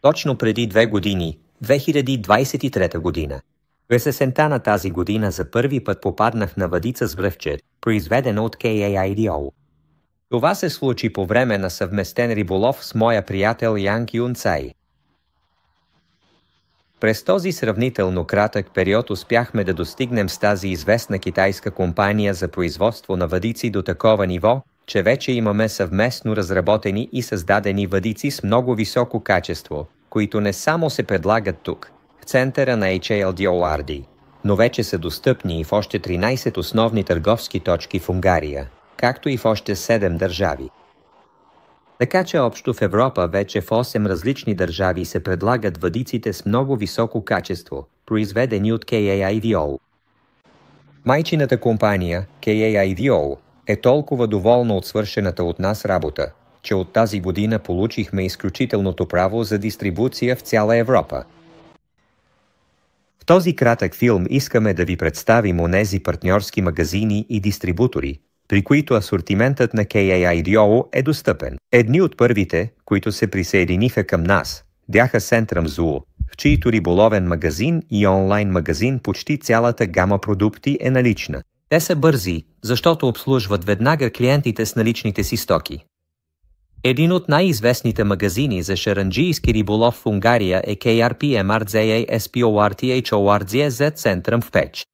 Точно преди 2 години, 2023 година. През есента на тази година за първи път попаднах на въдица с връвче, произведена от KAIDO. Това се случи по време на съвместен риболов с моя приятел Янг Юн Цай. През този сравнително кратък период успяхме да достигнем с тази известна китайска компания за производство на въдици до такова ниво, че вече имаме съвместно разработени и създадени въдици с много високо качество, които не само се предлагат тук, в центъра на HALDORD, но вече са достъпни и в още 13 основни търговски точки в Унгария, както и в още 7 държави. Така че общо в Европа вече в 8 различни държави се предлагат въдиците с много високо качество, произведени от KAIDO. Майчината компания, KAIDO, е толкова доволна от свършената от нас работа, че от тази година получихме изключителното право за дистрибуция в цяла Европа. В този кратък филм искаме да ви представим онези партньорски магазини и дистрибутори, при които асортиментът на KAIDO е достъпен. Едни от първите, които се присъединиха към нас, бяха Centrum Zoo, в чийто риболовен магазин и онлайн магазин почти цялата гама продукти е налична. Те са бързи, защото обслужват веднага клиентите с наличните си стоки. Един от най-известните магазини за шаранджийски риболов в Унгария е KRP MRZA SPORTHORZZ Centrum в Печ.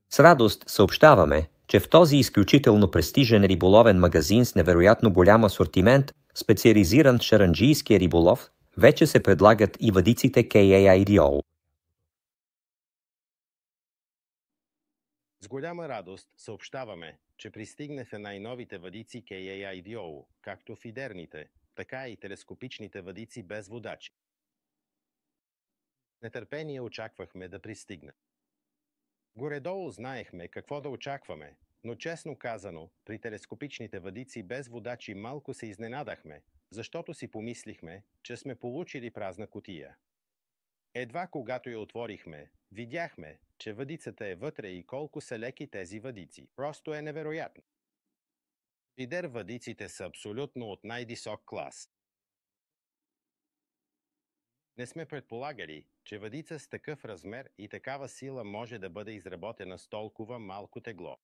С радост съобщаваме, че в този изключително престижен риболовен магазин с невероятно голям асортимент, специализиран в шаранджийския риболов, вече се предлагат и въдиците KAIDO. С голяма радост съобщаваме, че пристигнаха най-новите въдици KAIDO, както фидерните, така и телескопичните въдици без водачи. Нетърпение очаквахме да пристигнат. Горе-долу знаехме какво да очакваме, но честно казано, при телескопичните въдици без водачи малко се изненадахме, защото си помислихме, че сме получили празна кутия. Едва когато я отворихме, видяхме, че въдицата е вътре и колко са леки тези въдици. Просто е невероятно. Фидер въдиците са абсолютно от най-висок клас. Не сме предполагали, че въдица с такъв размер и такава сила може да бъде изработена с толкова малко тегло.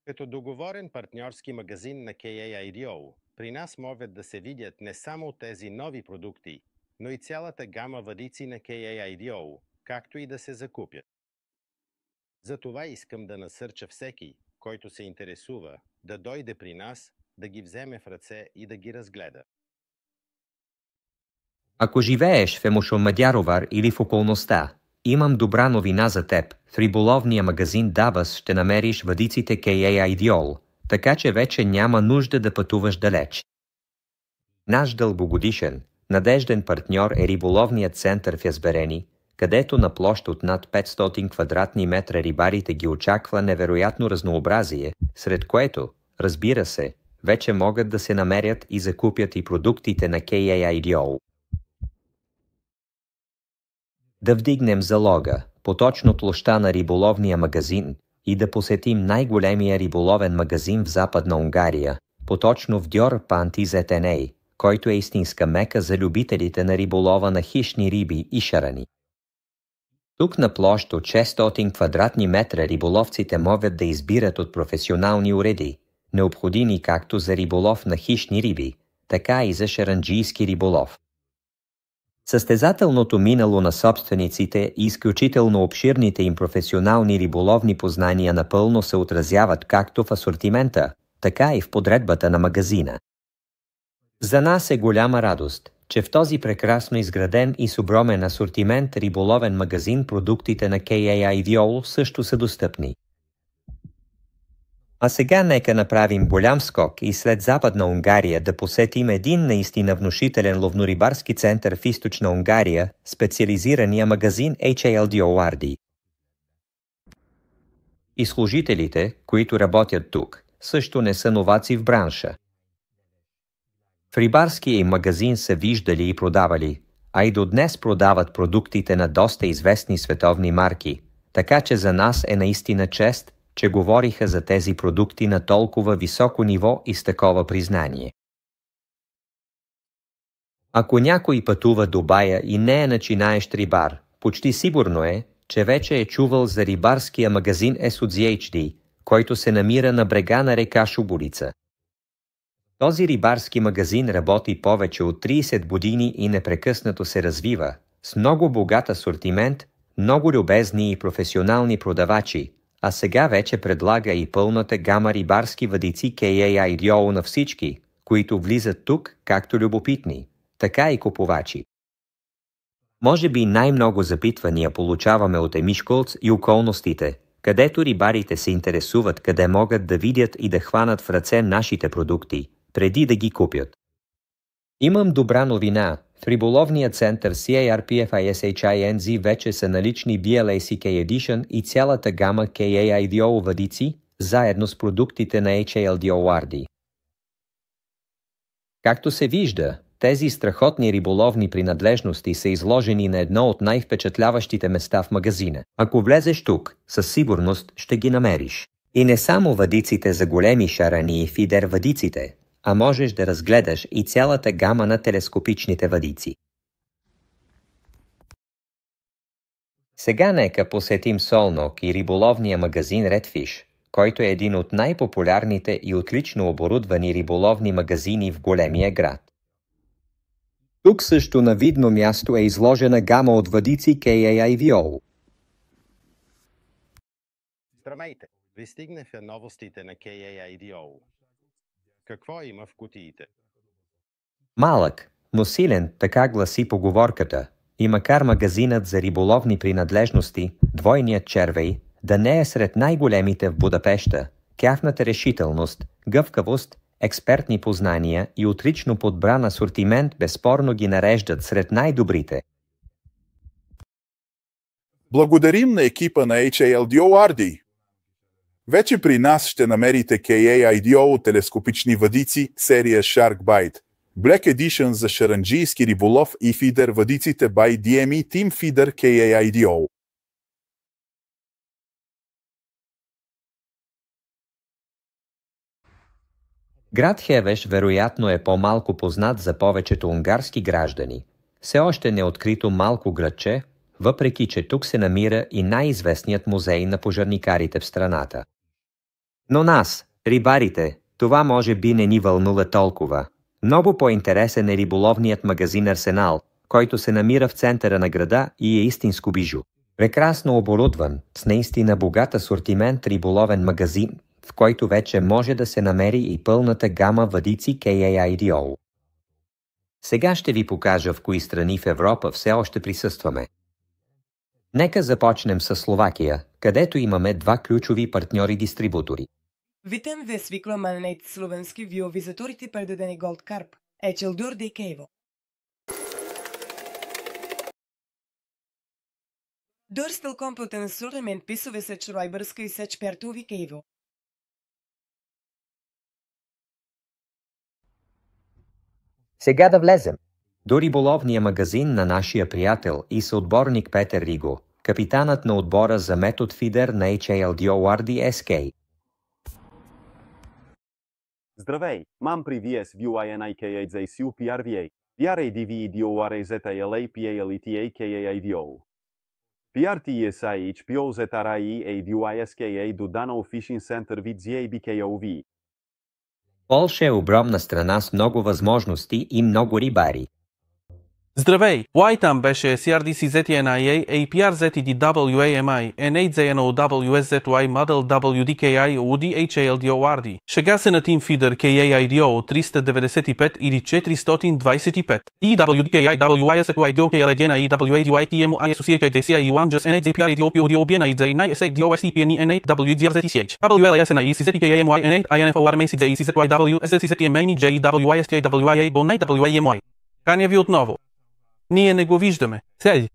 Като договорен партньорски магазин на KAIDO, при нас могат да се видят не само тези нови продукти, но и цялата гама въдици на KAIDO, както и да се закупят. Затова искам да насърча всеки, който се интересува, да дойде при нас, да ги вземе в ръце и да ги разгледа. Ако живееш в Емошо-Мадяровар или в околността, имам добра новина за теб. В риболовния магазин Давас ще намериш въдиците KAIDO, така че вече няма нужда да пътуваш далеч. Наш дългогодишен, надежден партньор е риболовният център в Язберени, където на площ от над 500 квадратни метра рибарите ги очаква невероятно разнообразие, сред което, разбира се, вече могат да се намерят и закупят и продуктите на KAIDO. Да вдигнем залога, поточно площа на риболовния магазин и да посетим най-големия риболовен магазин в Западна Унгария, поточно в Дьор Панти ZNA, който е истинска мека за любителите на риболова на хищни риби и шарани. Тук на площ от 600 квадратни метра риболовците могат да избират от професионални уреди, необходими както за риболов на хищни риби, така и за шаранджийски риболов. Състезателното минало на собствениците и изключително обширните им професионални риболовни познания напълно се отразяват както в асортимента, така и в подредбата на магазина. За нас е голяма радост, че в този прекрасно изграден и с огромен асортимент риболовен магазин продуктите на KAIDO също са достъпни. А сега нека направим голям скок и след Западна Унгария да посетим един наистина внушителен ловнорибарски център в Източна Унгария, специализирания магазин HALDORD. И служителите, които работят тук, също не са новаци в бранша. В рибарския им магазин са виждали и продавали, а и до днес продават продуктите на доста известни световни марки, така че за нас е наистина чест, че говориха за тези продукти на толкова високо ниво и с такова признание. Ако някой пътува до бая и не е начинаещ рибар, почти сигурно е, че вече е чувал за рибарския магазин SODHD, който се намира на брега на река Шуболица. Този рибарски магазин работи повече от 30 години и непрекъснато се развива, с много богат асортимент, много любезни и професионални продавачи, а сега вече предлага и пълната гама рибарски въдици KAIDO на всички, които влизат тук както любопитни, така и купувачи. Може би най-много запитвания получаваме от Емишколц и околностите, където рибарите се интересуват къде могат да видят и да хванат в ръце нашите продукти, преди да ги купят. Имам добра новина. В риболовния център CARPF ISHINZ вече са налични BLACK Edition и цялата гама KAIDO въдици, заедно с продуктите на HALDO-WARDI. Както се вижда, тези страхотни риболовни принадлежности са изложени на едно от най-впечатляващите места в магазина. Ако влезеш тук, със сигурност ще ги намериш. И не само въдиците за големи шарани и фидер въдиците, а можеш да разгледаш и цялата гама на телескопичните въдици. Сега нека посетим Солнок и риболовния магазин Redfish, който е един от най-популярните и отлично оборудвани риболовни магазини в големия град. Тук също на видно място е изложена гама от въдици KAIDO. Здравейте! Пристигнаха новостите на KAIDO. Какво има в кутиите? Малък, но силен, така гласи поговорката. И макар магазинът за риболовни принадлежности, двойният червей, да не е сред най-големите в Будапеща, тяхната решителност, гъвкавост, експертни познания и отлично подбран асортимент безспорно ги нареждат сред най-добрите. Благодарим на екипа на HALDO-WARDI. Вече при нас ще намерите KAIDO телескопични въдици серия Shark Bite, Black Edition за шаранджийски риболов и фидер въдиците by DME Team Feeder KAIDO. Град Хевеш вероятно е по-малко познат за повечето унгарски граждани. Все още неоткрито малко градче, въпреки че тук се намира и най-известният музей на пожарникарите в страната. Но нас, рибарите, това може би не ни вълнува толкова. Много по-интересен е риболовният магазин Арсенал, който се намира в центъра на града и е истинско бижу. Прекрасно оборудван, с наистина богат асортимент риболовен магазин, в който вече може да се намери и пълната гама въдици KAIDO. Сега ще ви покажа в кои страни в Европа все още присъстваме. Нека започнем с Словакия, където имаме два ключови партньори-дистрибутори. Witam ve zwykle manejt slovenski viovizatorii prededeni Gold Carp, Echeldur de Kevo. Dorstel kompeten sortiment pisove se Schreiberska и се Чпертови Kevo. Сега да влезем до риболовния магазин на нашия приятел и съотборник Петър Риго, капитанът на отбора за метод фидер на HALDO-WARDI SK. Здравей, mám pri vies VUINIKAZSU PRVA, VRADVEDORAZLA PALETA KAIDO. PRTESIH POZRAI ADUISKA do Danau Fishing Center VZA BKOV. Полша е огромна страна с много възможности и много рибари. Здравей! Лайтам беше CRDCZNIA APRZEDWAMI N8ZNOWSZY Model WDKI UDHALDO-WARDI. Шега се на Team Feeder KAIDO 395 или 425. EWDKI WISQIDO KLDNI WADYTMO ISOCHIDCI UANJUS NHZPRIDOPODOBNI Z9SDOSTPNI N8 WDRZTCH WLSNI CZKMY N8 INFORMACDI CZYW SZCTMNI JWISTWIA BONI WAMY. Каня ви отново. Ние не го виждаме. Седи.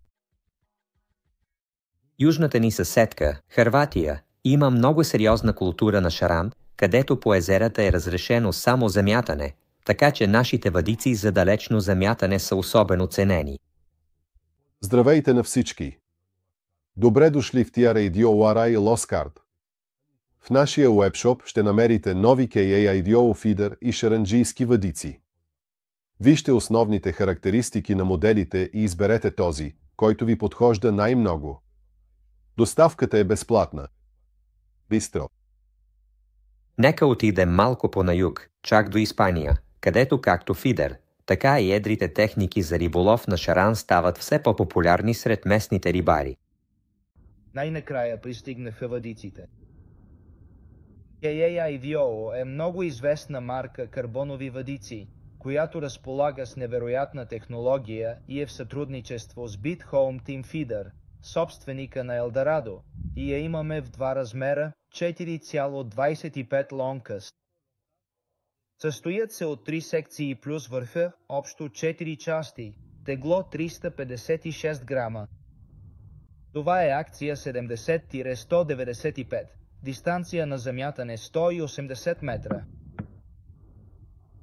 Южната ни съседка, Хърватия, има много сериозна култура на шаран, където по езерата е разрешено само замятане, така че нашите въдици за далечно замятане са особено ценени. Здравейте на всички! Добре дошли в TRADO-WARDI Loscard. В нашия уебшоп ще намерите нови KAIDO фидер и шаранджийски въдици. Вижте основните характеристики на моделите и изберете този, който ви подхожда най-много. Доставката е безплатна. Бистро. Нека отидем малко по на юг, чак до Испания, където както фидер, така и едрите техники за риболов на шаран стават все по-популярни сред местните рибари. Най-накрая пристигнаха въдиците. KAIVO е много известна марка карбонови въдици, която разполага с невероятна технология и е в сътрудничество с Bit Home Team Feeder, собственика на Елдорадо, и я имаме в два размера 4,25 лонкъст. Състоят се от 3 секции плюс върха, общо 4 части, тегло 356 грама. Това е акция 70-195, дистанция на замятане 180 метра.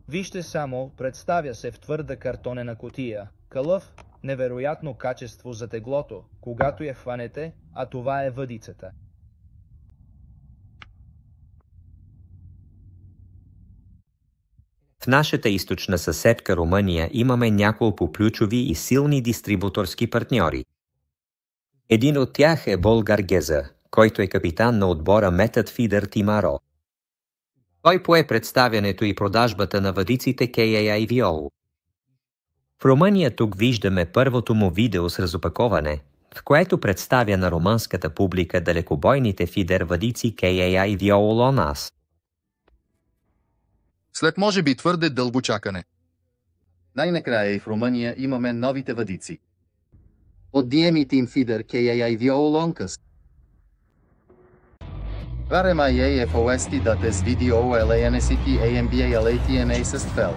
Вижте само, представя се в твърда картонена кутия, кълъв, невероятно качество за теглото, когато я хванете, а това е въдицата. В нашата източна съседка Румъния имаме няколко ключови и силни дистрибуторски партньори. Един от тях е Bulgar-Geza, който е капитан на отбора Method Feeder Team Aro. Той пое представянето и продажбата на въдиците KAIVO. В Румъния тук виждаме първото му видео с разопаковане, в което представя на румънската публика далекобойните фидер въдици KAIVO Lonas. След може би твърде дълго чакане. Най-накрая и в Румъния имаме новите въдици. От DME Team Feeder KAIVO Loncast. RMIA FOST dates VDO LANST AMBA LATNA SESTFEL.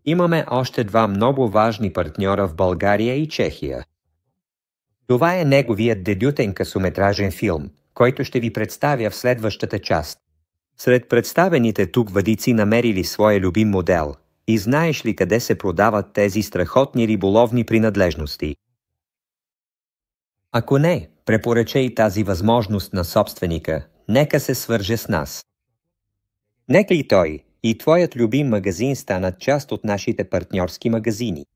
Имаме още два много важни партньора в България и Чехия. Това е неговият дебютен късометражен филм, който ще ви представя в следващата част. Сред представените тук въдици намерили своя любим модел и знаеш ли къде се продават тези страхотни риболовни принадлежности? Ако не, препоръчай тази възможност на собственика, нека се свърже с нас. Нека и той, и твоят любим магазин станат част от нашите партньорски магазини.